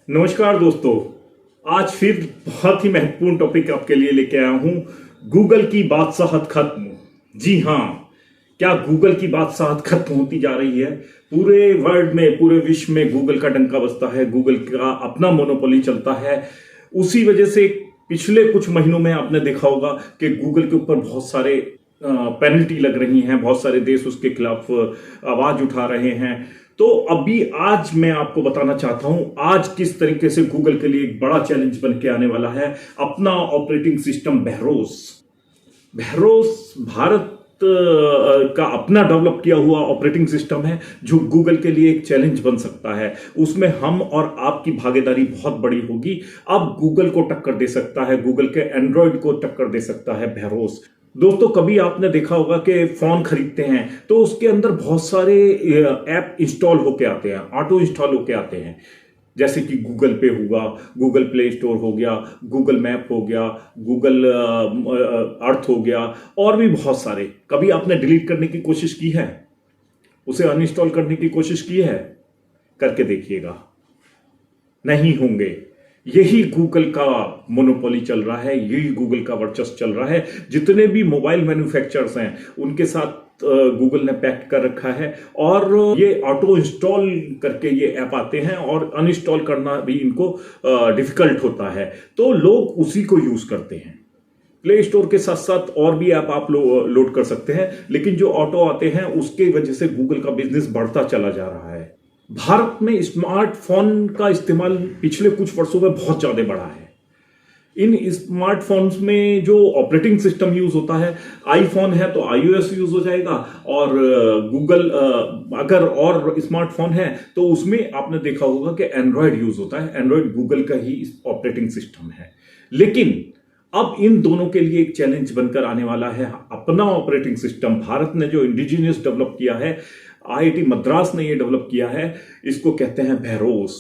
नमस्कार दोस्तों। आज फिर बहुत ही महत्वपूर्ण टॉपिक आपके लिए लेके आया हूं। गूगल की बादशाहत खत्म। जी हां, क्या गूगल की बादशाहत खत्म होती जा रही है? पूरे वर्ल्ड में, पूरे विश्व में गूगल का डंका बजता है, गूगल का अपना मोनोपोली चलता है। उसी वजह से पिछले कुछ महीनों में आपने देखा होगा कि गूगल के ऊपर बहुत सारे पेनल्टी लग रही हैं, बहुत सारे देश उसके खिलाफ आवाज उठा रहे हैं। तो अभी आज मैं आपको बताना चाहता हूं आज किस तरीके से गूगल के लिए एक बड़ा चैलेंज बन के आने वाला है अपना ऑपरेटिंग सिस्टम बहरोस। बहरोस भारत का अपना डेवलप किया हुआ ऑपरेटिंग सिस्टम है जो गूगल के लिए एक चैलेंज बन सकता है। उसमें हम और आपकी भागीदारी बहुत बड़ी होगी। अब गूगल को टक्कर दे सकता है, गूगल के एंड्रॉयड को टक्कर दे सकता है बहरोस। दोस्तों, कभी आपने देखा होगा कि फोन खरीदते हैं तो उसके अंदर बहुत सारे ऐप इंस्टॉल होके आते हैं, ऑटो इंस्टॉल होके आते हैं। जैसे कि गूगल पे हुआ, गूगल प्ले स्टोर हो गया, गूगल मैप हो गया, गूगल अर्थ हो गया, और भी बहुत सारे। कभी आपने डिलीट करने की कोशिश की है, उसे अनइंस्टॉल करने की कोशिश की है? करके देखिएगा, नहीं होंगे। यही गूगल का मोनोपोली चल रहा है, यही गूगल का वर्चस्व चल रहा है। जितने भी मोबाइल मैन्युफैक्चरर्स हैं उनके साथ गूगल ने पैक्ट कर रखा है, और ये ऑटो इंस्टॉल करके ये ऐप आते हैं और अनइंस्टॉल करना भी इनको डिफिकल्ट होता है, तो लोग उसी को यूज करते हैं। प्ले स्टोर के साथ साथ और भी ऐप आप लोड कर सकते हैं, लेकिन जो ऑटो आते हैं उसके वजह से गूगल का बिजनेस बढ़ता चला जा रहा है। भारत में स्मार्टफोन का इस्तेमाल पिछले कुछ वर्षों में बहुत ज्यादा बढ़ा है। इन स्मार्टफोन्स में जो ऑपरेटिंग सिस्टम यूज होता है, आईफोन है तो iOS यूज हो जाएगा, और गूगल अगर और स्मार्टफोन है तो उसमें आपने देखा होगा कि एंड्रॉयड यूज होता है। एंड्रॉयड गूगल का ही ऑपरेटिंग सिस्टम है। लेकिन अब इन दोनों के लिए एक चैलेंज बनकर आने वाला है अपना ऑपरेटिंग सिस्टम। भारत ने जो इंडिजिनियस डेवलप किया है, IIT मद्रास ने ये डेवलप किया है, इसको कहते हैं बहरोस।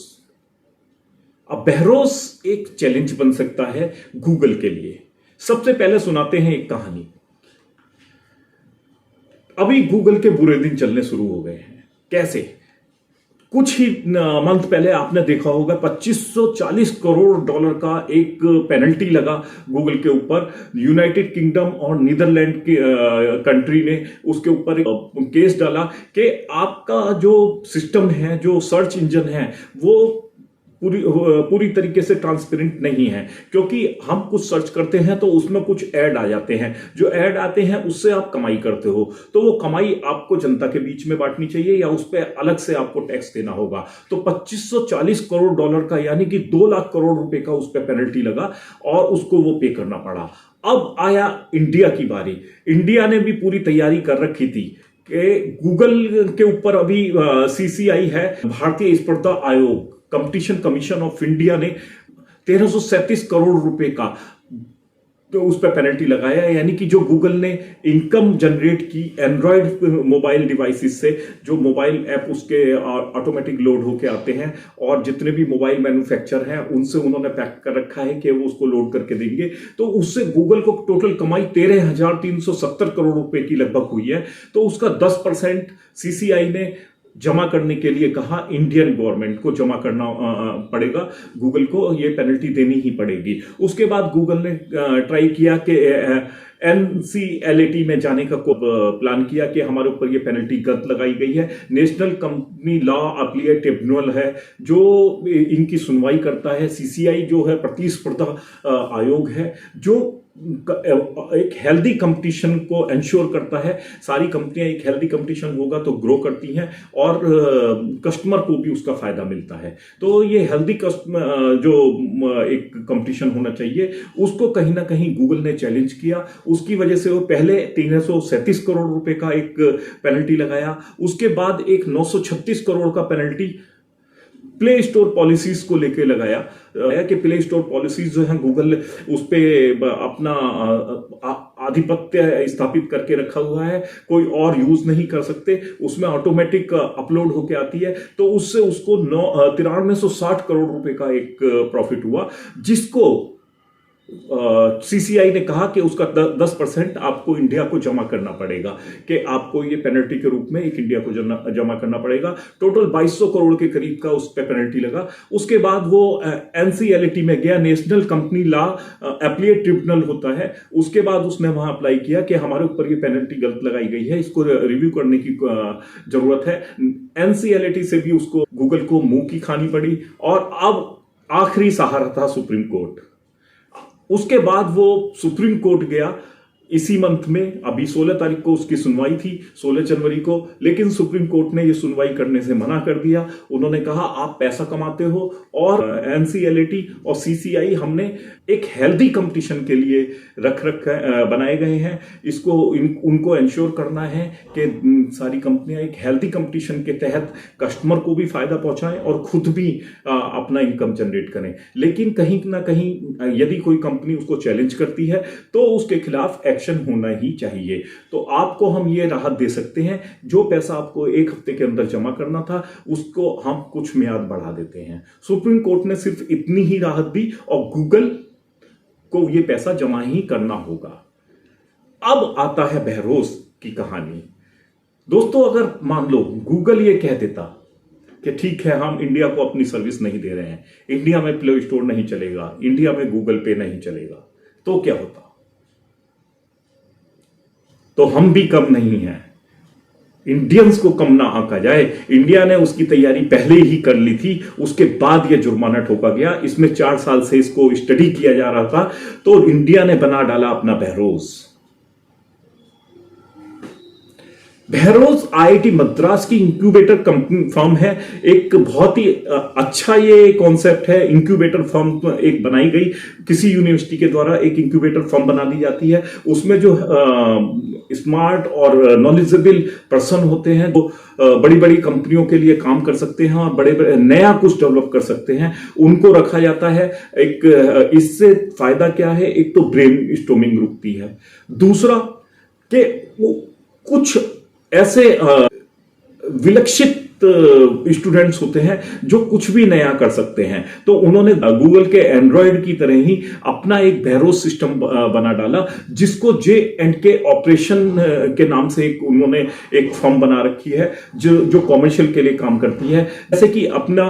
अब बहरोस एक चैलेंज बन सकता है गूगल के लिए। सबसे पहले सुनाते हैं एक कहानी। अभी गूगल के बुरे दिन चलने शुरू हो गए हैं। कैसे? कुछ ही मंथ पहले आपने देखा होगा $2540 करोड़ का एक पेनल्टी लगा गूगल के ऊपर। यूनाइटेड किंगडम और नीदरलैंड की कंट्री ने उसके ऊपर केस डाला कि आपका जो सिस्टम है, जो सर्च इंजन है, वो पूरी तरीके से ट्रांसपेरेंट नहीं है। क्योंकि हम कुछ सर्च करते हैं तो उसमें कुछ ऐड आ जाते हैं, जो ऐड आते हैं उससे आप कमाई करते हो, तो वो कमाई आपको जनता के बीच में बांटनी चाहिए या उस पर अलग से आपको टैक्स देना होगा। तो $2540 करोड़ का, यानी कि 2 लाख करोड़ रुपए का उस पर पेनल्टी लगा और उसको वो पे करना पड़ा। अब आया इंडिया की बारी। इंडिया ने भी पूरी तैयारी कर रखी थी कि गूगल के ऊपर अभी CCI है, भारतीय स्पर्धा आयोग, कंपटीशन कमीशन ऑफ इंडिया ने 1337 करोड़ रुपए का तो उस पर पेनल्टी लगाया है। यानी कि जो गूगल ने इनकम जनरेट की एंड्रॉयड मोबाइल डिवाइसेस से, जो मोबाइल ऐप उसके ऑटोमेटिक लोड होके आते हैं, और जितने भी मोबाइल मैन्युफैक्चर हैं उनसे उन्होंने पैक कर रखा है कि वो उसको लोड करके देंगे, तो उससे गूगल को टोटल कमाई 13,370 करोड़ रुपए की लगभग हुई है। तो उसका 10% CCI ने जमा करने के लिए कहा। इंडियन गवर्नमेंट को जमा करना पड़ेगा, गूगल को ये पेनल्टी देनी ही पड़ेगी। उसके बाद गूगल ने ट्राई किया कि NCLAT में जाने का प्लान किया कि हमारे ऊपर ये पेनल्टी गलत लगाई गई है। National company law appellate tribunal है जो इनकी सुनवाई करता है। CCI जो है प्रतिस्पर्धा आयोग है जो एक हेल्दी कंपटीशन को एंश्योर करता है। सारी कंपनियां एक हेल्दी कंपटीशन होगा तो ग्रो करती हैं और कस्टमर को भी उसका फायदा मिलता है। तो ये हेल्दी कस्टमर जो एक कंपटीशन होना चाहिए, उसको कहीं ना कहीं गूगल ने चैलेंज किया। उसकी वजह से वो पहले 337 करोड़ रुपए का एक पेनल्टी लगाया, उसके बाद एक 936 करोड़ का पेनल्टी प्ले स्टोर पॉलिसीज को लेके लगाया कि प्ले स्टोर पॉलिसीज जो है गूगल उस पर अपना आधिपत्य स्थापित करके रखा हुआ है, कोई और यूज नहीं कर सकते, उसमें ऑटोमेटिक अपलोड होके आती है। तो उससे उसको 9360 करोड़ रुपए का एक प्रॉफिट हुआ, जिसको सीसीआई ने कहा कि उसका 10% आपको इंडिया को जमा करना पड़ेगा, कि आपको ये पेनल्टी के रूप में एक इंडिया को जमा करना पड़ेगा। टोटल 2200 करोड़ के करीब का उस पर पेनल्टी लगा। उसके बाद वो एनसीएलटी में गया, national company law appellate tribunal होता है, उसके बाद उसने वहां अप्लाई किया कि हमारे ऊपर ये पेनल्टी गलत लगाई गई है, इसको रिव्यू करने की जरूरत है। एनसीएलटी से भी उसको, गूगल को मुंह की खानी पड़ी, और अब आखिरी सहारा था सुप्रीम कोर्ट। उसके बाद वो सुप्रीम कोर्ट गया इसी मंथ में, अभी 16 तारीख को उसकी सुनवाई थी, 16 जनवरी को, लेकिन सुप्रीम कोर्ट ने ये सुनवाई करने से मना कर दिया। उन्होंने कहा आप पैसा कमाते हो, और एनसीएलटी और सीसीआई हमने एक हेल्दी कंपटीशन के लिए बनाए गए हैं। इसको उनको इंश्योर करना है कि सारी कंपनियां एक हेल्दी कंपटीशन के तहत कस्टमर को भी फायदा पहुंचाएं और खुद भी अपना इनकम जनरेट करें। लेकिन कहीं ना कहीं यदि कोई कंपनी उसको चैलेंज करती है तो उसके खिलाफ एक्शन होना ही चाहिए। तो आपको हम ये राहत दे सकते हैं, जो पैसा आपको एक हफ्ते के अंदर जमा करना था उसको हम कुछ मियाद बढ़ा देते हैं। सुप्रीम कोर्ट ने सिर्फ इतनी ही राहत दी, और गूगल को ये पैसा जमा ही करना होगा। अब आता है बहरोज की कहानी। दोस्तों, अगर मान लो गूगल ये कह देता कि ठीक है, हम इंडिया को अपनी सर्विस नहीं दे रहे हैं, इंडिया में प्ले स्टोर नहीं चलेगा, इंडिया में गूगल पे नहीं चलेगा, तो क्या होता? तो हम भी कम नहीं हैं, इंडियंस को कम ना आंका जाए। इंडिया ने उसकी तैयारी पहले ही कर ली थी, उसके बाद यह जुर्माना ठोका गया। इसमें 4 साल से इसको स्टडी किया जा रहा था, तो इंडिया ने बना डाला अपना बहरोज। बहरोज आईआईटी मद्रास की इंक्यूबेटर कंपनी फर्म है। एक बहुत ही अच्छा ये कॉन्सेप्ट है। इंक्यूबेटर फर्म एक बनाई गई, किसी यूनिवर्सिटी के द्वारा एक इंक्यूबेटर फर्म बना दी जाती है। उसमें जो स्मार्ट और नॉलेजेबल पर्सन होते हैं, वो बड़ी बड़ी कंपनियों के लिए काम कर सकते हैं और बड़े बड़े नया कुछ डेवलप कर सकते हैं, उनको रखा जाता है। एक इससे फायदा क्या है? एक तो ब्रेन स्टॉर्मिंग रुकती है, दूसरा कि वो कुछ ऐसे विलक्षित स्टूडेंट्स होते हैं जो कुछ भी नया कर सकते हैं। तो उन्होंने गूगल के एंड्रॉयड की तरह ही अपना एक बहरोज सिस्टम बना डाला, जिसको J&K ऑपरेशन के नाम से उन्होंने एक फर्म बना रखी है जो कॉमर्शियल के लिए काम करती है। जैसे कि अपना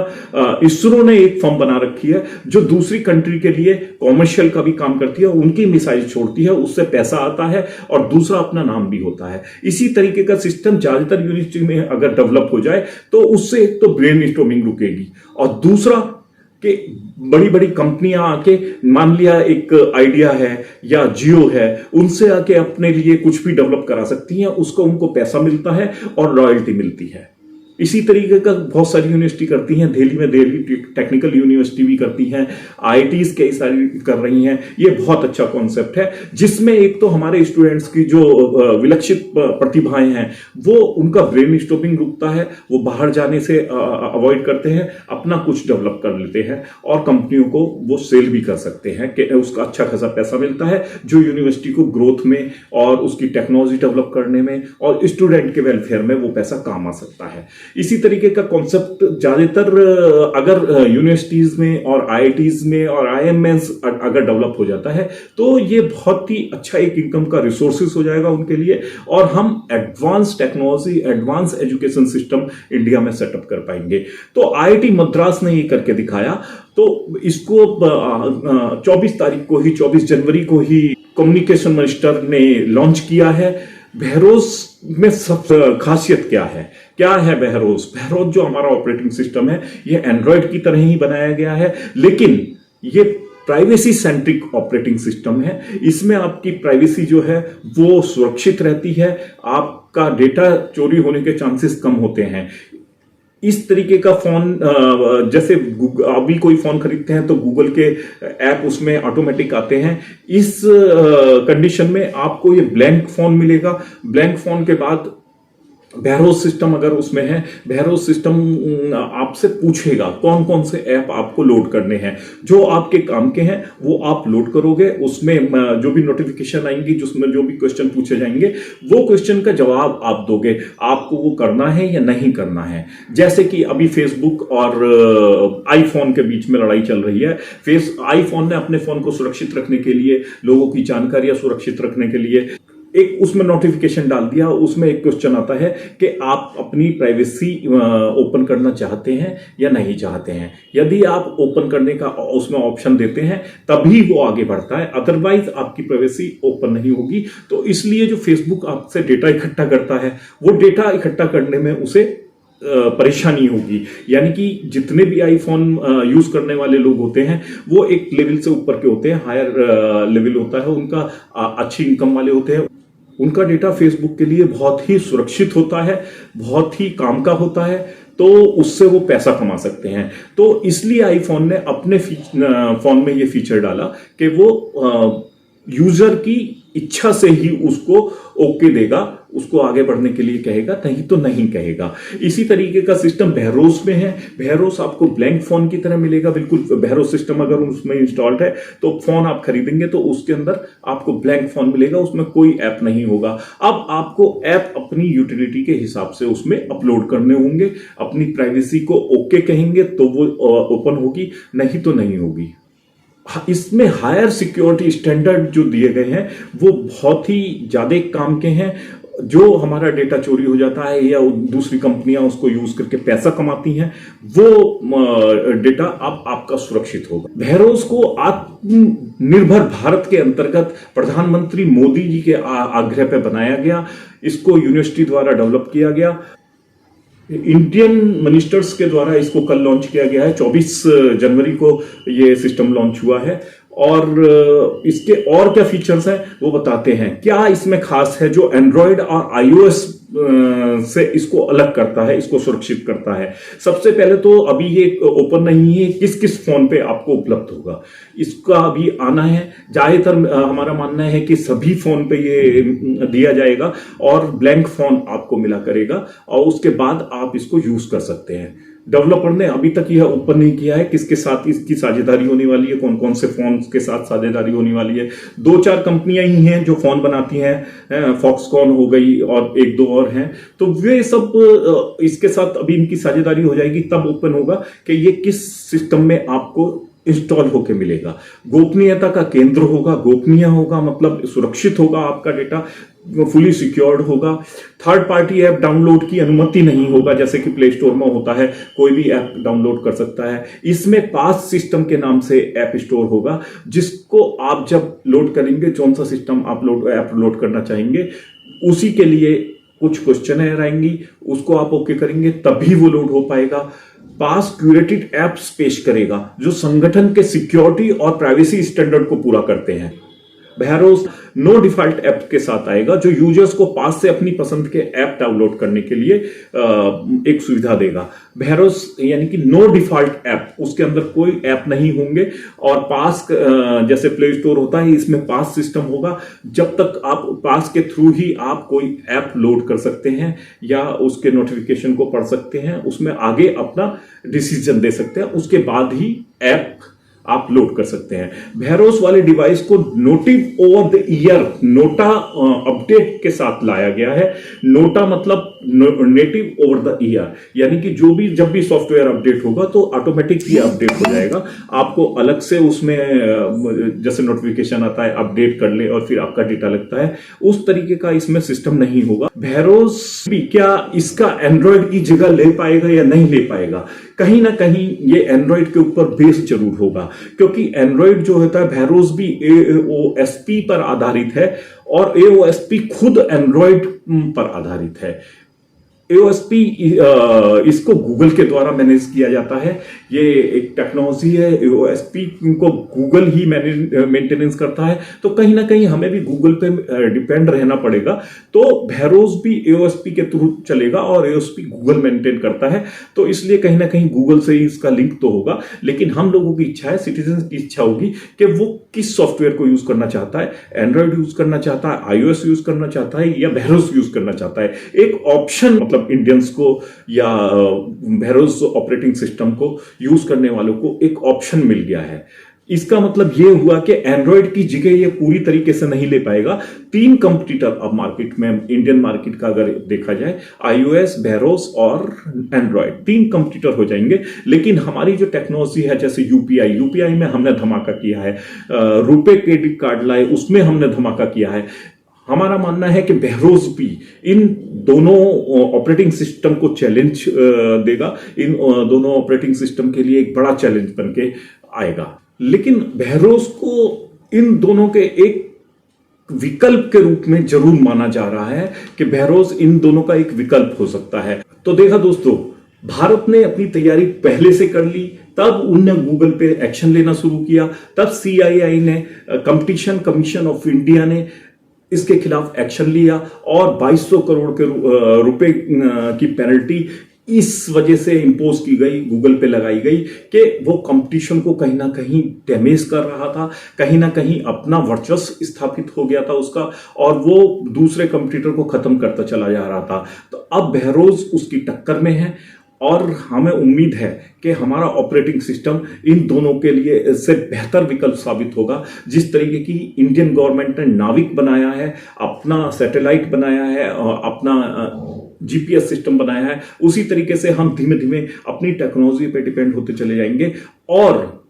इसरो ने एक फर्म बना रखी है जो दूसरी कंट्री के लिए कॉमर्शियल का भी काम करती है, उनकी मिसाइल छोड़ती है, उससे पैसा आता है और दूसरा अपना नाम भी होता है। इसी तरीके का सिस्टम ज्यादातर यूनिवर्सिटी में अगर डेवलप हो जाए तो उससे एक तो ब्रेन स्टॉर्मिंग रुकेगी, और दूसरा कि बड़ी बड़ी कंपनियां आके, मान लिया एक आइडिया है या जियो है, उनसे आके अपने लिए कुछ भी डेवलप करा सकती हैं, उसको उनको पैसा मिलता है और रॉयल्टी मिलती है। इसी तरीके का बहुत सारी यूनिवर्सिटी करती हैं। दिल्ली में दिल्ली टेक्निकल यूनिवर्सिटी भी करती हैं, आईआईटीज कई सारी कर रही हैं। ये बहुत अच्छा कॉन्सेप्ट है, जिसमें एक तो हमारे स्टूडेंट्स की जो विलक्षित प्रतिभाएं हैं, वो उनका ब्रेन स्टॉर्मिंग रुकता है, वो बाहर जाने से अवॉइड करते हैं, अपना कुछ डेवलप कर लेते हैं और कंपनियों को वो सेल भी कर सकते हैं कि उसका अच्छा खासा पैसा मिलता है, जो यूनिवर्सिटी को ग्रोथ में और उसकी टेक्नोलॉजी डेवलप करने में और स्टूडेंट के वेलफेयर में वो पैसा काम आ सकता है। इसी तरीके का कॉन्सेप्ट ज्यादातर अगर यूनिवर्सिटीज में और आईआईटीज में और आईएमएस अगर डेवलप हो जाता है तो ये बहुत ही अच्छा एक इनकम का रिसोर्सेस हो जाएगा उनके लिए, और हम advance technology, advance education system India में सेटअप कर पाएंगे। तो आईआईटी मद्रास ने ये करके दिखाया। तो इसको 24 तारीख को ही, 24 जनवरी को ही कम्युनिकेशन मिनिस्टर ने लॉन्च किया है। बहरोज में सब खासियत क्या है बहरोज? बहरोज जो हमारा ऑपरेटिंग सिस्टम है, ये एंड्रॉयड की तरह ही बनाया गया है, लेकिन ये प्राइवेसी सेंट्रिक ऑपरेटिंग सिस्टम है। इसमें आपकी प्राइवेसी जो है वो सुरक्षित रहती है, आपका डेटा चोरी होने के चांसेस कम होते हैं। इस तरीके का फोन, जैसे अभी कोई फोन खरीदते हैं तो गूगल के ऐप उसमें ऑटोमेटिक आते हैं। इस कंडीशन में आपको ये ब्लैंक फोन मिलेगा। ब्लैंक फोन के बाद बहरोज सिस्टम अगर उसमें है, बहरोज सिस्टम आपसे पूछेगा कौन कौन से ऐप आपको लोड करने हैं, जो आपके काम के हैं वो आप लोड करोगे। उसमें जो भी नोटिफिकेशन आएंगी, जिसमें जो भी क्वेश्चन पूछे जाएंगे, वो क्वेश्चन का जवाब आप दोगे। आपको वो करना है या नहीं करना है। जैसे कि अभी फेसबुक और आईफोन के बीच में लड़ाई चल रही है। आईफोन ने अपने फोन को सुरक्षित रखने के लिए, लोगों की जानकारियां सुरक्षित रखने के लिए एक उसमें नोटिफिकेशन डाल दिया। उसमें एक क्वेश्चन आता है कि आप अपनी प्राइवेसी ओपन करना चाहते हैं या नहीं चाहते हैं। यदि आप ओपन करने का उसमें ऑप्शन देते हैं तभी वो आगे बढ़ता है, अदरवाइज आपकी प्राइवेसी ओपन नहीं होगी। तो इसलिए जो फेसबुक आपसे डेटा इकट्ठा करता है, वो डेटा इकट्ठा करने में उसे परेशानी होगी। यानी कि जितने भी आईफोन यूज करने वाले लोग होते हैं वो एक लेवल से ऊपर के होते हैं, हायर लेवल होता है उनका, अच्छी इनकम वाले होते हैं। उनका डेटा फेसबुक के लिए बहुत ही सुरक्षित होता है, बहुत ही काम का होता है, तो उससे वो पैसा कमा सकते हैं। तो इसलिए आईफोन ने अपने फोन में ये फीचर डाला कि वो यूजर की इच्छा से ही उसको ओके देगा, उसको आगे बढ़ने के लिए कहेगा, नहीं तो नहीं कहेगा। इसी तरीके का सिस्टम बहरोस में है। बहरोस आपको ब्लैंक फोन की तरह मिलेगा, बिल्कुल। बहरोस सिस्टम अगर उसमें इंस्टॉल्ड है तो फोन आप खरीदेंगे तो उसके अंदर आपको ब्लैंक फोन मिलेगा, उसमें कोई ऐप नहीं होगा। अब आपको ऐप अपनी यूटिलिटी के हिसाब से उसमें अपलोड करने होंगे। अपनी प्राइवेसी को ओके कहेंगे तो वो ओपन होगी, नहीं तो नहीं होगी। इसमें हायर सिक्योरिटी स्टैंडर्ड जो दिए गए हैं वो बहुत ही ज्यादा काम के हैं। जो हमारा डेटा चोरी हो जाता है या दूसरी कंपनियां उसको यूज करके पैसा कमाती हैं, वो डेटा अब आपका सुरक्षित होगा। बहरोस को आत्मनिर्भर भारत के अंतर्गत प्रधानमंत्री मोदी जी के आग्रह पर बनाया गया। इसको यूनिवर्सिटी द्वारा डेवलप किया गया। इंडियन मिनिस्टर्स के द्वारा इसको कल लॉन्च किया गया है। 24 जनवरी को ये सिस्टम लॉन्च हुआ है। और इसके और क्या फीचर्स हैं वो बताते हैं। क्या इसमें खास है जो एंड्रॉयड और आईओएस से इसको अलग करता है, इसको सुरक्षित करता है। सबसे पहले तो अभी ये ओपन नहीं है किस किस फोन पे आपको उपलब्ध होगा, इसका अभी आना है। ज्यादातर हमारा मानना है कि सभी फोन पे ये दिया जाएगा और ब्लैंक फोन आपको मिला करेगा और उसके बाद आप इसको यूज कर सकते हैं। डेवलपर ने अभी तक यह ओपन नहीं किया है किसके साथ इसकी साझेदारी होने वाली है, कौन कौन से फोन के साथ साझेदारी होने वाली है। 2-4 कंपनियां ही हैं जो फोन बनाती हैं, फॉक्सकॉन हो गई और 1-2 और हैं। तो वे सब इसके साथ अभी इनकी साझेदारी हो जाएगी, तब ओपन होगा कि ये किस सिस्टम में आपको इंस्टॉल होके मिलेगा। गोपनीयता का केंद्र होगा, गोपनीय होगा मतलब सुरक्षित होगा, आपका डेटा फुली सिक्योर्ड होगा। थर्ड पार्टी ऐप डाउनलोड की अनुमति नहीं होगा, जैसे कि प्ले स्टोर में होता है, कोई भी ऐप डाउनलोड कर सकता है। इसमें पास सिस्टम के नाम से ऐप स्टोर होगा, जिसको आप जब लोड करेंगे, कौन सा सिस्टम आप ऐप लोड करना चाहेंगे, उसी के लिए कुछ क्वेश्चन आएंगी, उसको आप ओके करेंगे तभी वो लोड हो पाएगा। पास क्यूरेटेड एप्स पेश करेगा जो संगठन के सिक्योरिटी और प्राइवेसी स्टैंडर्ड को पूरा करते हैं। बहरोस नो डिफॉल्ट ऐप के साथ आएगा जो यूजर्स को पास से अपनी पसंद के ऐप डाउनलोड करने के लिए एक सुविधा देगा। बहरोस यानी कि नो डिफॉल्ट ऐप, उसके अंदर कोई ऐप नहीं होंगे। और पास जैसे प्ले स्टोर होता है, इसमें पास सिस्टम होगा। जब तक आप पास के थ्रू ही आप कोई ऐप लोड कर सकते हैं या उसके नोटिफिकेशन को पढ़ सकते हैं, उसमें आगे अपना डिसीजन दे सकते हैं, उसके बाद ही ऐप आप लोड कर सकते हैं। बहरोस वाले डिवाइस को नोटिव ओवर द ईयर नोटा अपडेट के साथ लाया गया है। नोटा मतलब नेटिव ओवर द ईयर, यानी कि जो भी जब भी सॉफ्टवेयर अपडेट होगा तो ऑटोमेटिकली अपडेट हो जाएगा। आपको अलग से उसमें जैसे नोटिफिकेशन आता है अपडेट कर ले और फिर आपका डेटा लगता है, उस तरीके का इसमें सिस्टम नहीं होगा। बहरोस भी क्या इसका एंड्रॉयड की जगह ले पाएगा या नहीं ले पाएगा, कहीं ना कहीं ये एंड्रॉयड के ऊपर बेस जरूर होगा, क्योंकि एंड्रॉयड जो होता है बहरोस भी AOSP पर आधारित है और AOSP खुद एंड्रॉयड पर आधारित है। AOSP इसको गूगल के द्वारा मैनेज किया जाता है। ये एक टेक्नोलॉजी है, AOSP को गूगल ही मेंटेनेंस करता है, तो कहीं ना कहीं हमें भी गूगल पे डिपेंड रहना पड़ेगा। तो भेरोज भी AOSP के थ्रू चलेगा और AOSP गूगल मेंटेन करता है, तो इसलिए कहीं ना कहीं गूगल से ही इसका लिंक तो होगा। लेकिन हम लोगों की इच्छा है, सिटीजन की इच्छा होगी कि वो किस सॉफ्टवेयर को यूज करना चाहता है, एंड्रॉइड यूज करना चाहता है, iOS यूज करना चाहता है या भेरोज यूज करना चाहता है। एक ऑप्शन मतलब इंडियंस को या भेरोज ऑपरेटिंग सिस्टम को यूज करने वालों को एक ऑप्शन मिल गया है। इसका मतलब यह हुआ कि एंड्रॉइड की जगह ये पूरी तरीके से नहीं ले पाएगा। 3 कंपटीटर अब मार्केट में, इंडियन मार्केट का अगर देखा जाए, iOS, भेरोज और एंड्रॉइड, 3 कंपटीटर हो जाएंगे। लेकिन हमारी जो टेक्नोलॉजी है, जैसे यूपीआई में हमने धमाका किया है, रुपे क्रेडिट कार्ड लाए उसमें हमने धमाका किया है। हमारा मानना है कि भेरोज भी इन दोनों ऑपरेटिंग सिस्टम को चैलेंज देगा, इन दोनों ऑपरेटिंग सिस्टम के लिए एक बड़ा चैलेंज बन के आएगा। लेकिन भेरोज को इन दोनों के एक विकल्प के रूप में जरूर माना जा रहा है कि भेरोज इन दोनों का एक विकल्प हो सकता है। तो देखा दोस्तों, भारत ने अपनी तैयारी पहले से कर ली, तब उनने गूगल पे एक्शन लेना शुरू किया, तब CII ने, कंपटीशन कमीशन ऑफ इंडिया ने इसके खिलाफ एक्शन लिया और 2200 करोड़ के रुपए की पेनल्टी इस वजह से इंपोज की गई, गूगल पे लगाई गई कि वो कंपटीशन को कहीं ना कहीं डैमेज कर रहा था, कहीं ना कहीं अपना वर्चस्व स्थापित हो गया था उसका, और वो दूसरे कंपटीटर को खत्म करता चला जा रहा था। तो अब भेरोज उसकी टक्कर में है और हमें उम्मीद है कि हमारा ऑपरेटिंग सिस्टम इन दोनों के लिए इससे बेहतर विकल्प साबित होगा। जिस तरीके की इंडियन गवर्नमेंट ने नाविक बनाया है, अपना सैटेलाइट बनाया है और अपना GPS सिस्टम बनाया है, उसी तरीके से हम धीमे धीमे अपनी टेक्नोलॉजी पे डिपेंड होते चले जाएंगे और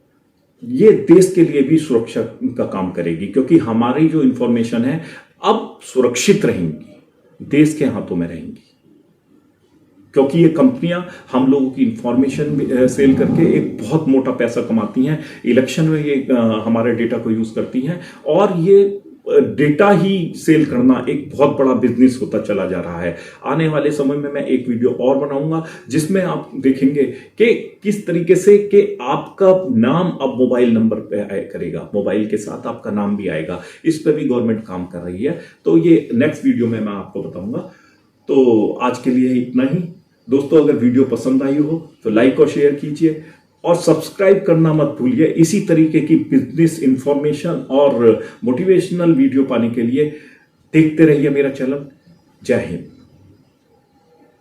ये देश के लिए भी सुरक्षा का काम करेगी, क्योंकि हमारी जो इंफॉर्मेशन है अब सुरक्षित रहेंगी, देश के हाथों में रहेंगी, क्योंकि ये कंपनियां हम लोगों की इंफॉर्मेशन सेल करके एक बहुत मोटा पैसा कमाती हैं। इलेक्शन में ये हमारे डेटा को यूज करती हैं और ये डेटा ही सेल करना एक बहुत बड़ा बिजनेस होता चला जा रहा है। आने वाले समय में मैं एक वीडियो और बनाऊंगा जिसमें आप देखेंगे कि किस तरीके से कि आपका नाम अब मोबाइल नंबर पे आया करेगा, मोबाइल के साथ आपका नाम भी आएगा। इस पर भी गवर्नमेंट काम कर रही है, तो ये नेक्स्ट वीडियो में मैं आपको बताऊंगा। तो आज के लिए इतना ही दोस्तों। अगर वीडियो पसंद आई हो तो लाइक और शेयर कीजिए और सब्सक्राइब करना मत भूलिए। इसी तरीके की बिजनेस इंफॉर्मेशन और मोटिवेशनल वीडियो पाने के लिए देखते रहिए मेरा चैनल। जय हिंद।